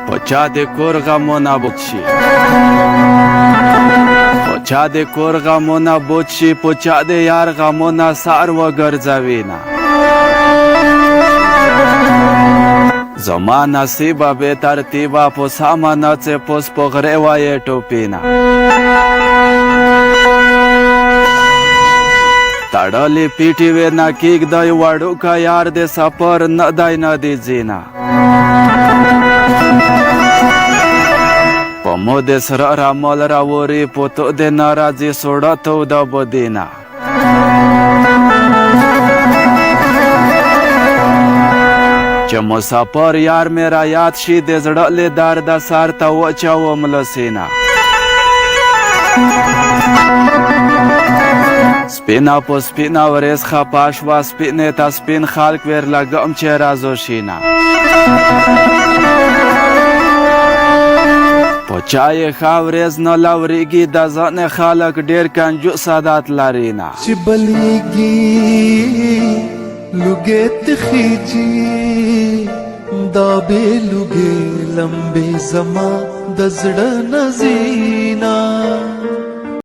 پچا د کور غمونه بوت شي پچا د کور غمونه بوت شي پچا د یار غمونه سار وګرځوینه زما نصیبه بې ترتیبه په سمه نڅې پوس په غرې وایې ټوپینه تړلې پیټې وې نه کېږدی وړوکه یار د سفر نه دی نه د ځینه په مو د سره رامال راوري په تو د ناراضي سوړه توده بدینه چې مسافر یار مې را یاد شي د زړه له درده سر ته وچوم له سینه سپینه په سپینه ورځ خپه شوه سپینې ته سپین خلک ورلګم چې رازو شینه په چا یې ښه ورځ نه لورېږي د ځانې خلک ډېر کنجوس عادت لري نه چې بلیږي لوګې تخیجي دا بې لوګې لمبې زما د زړه نه ځينا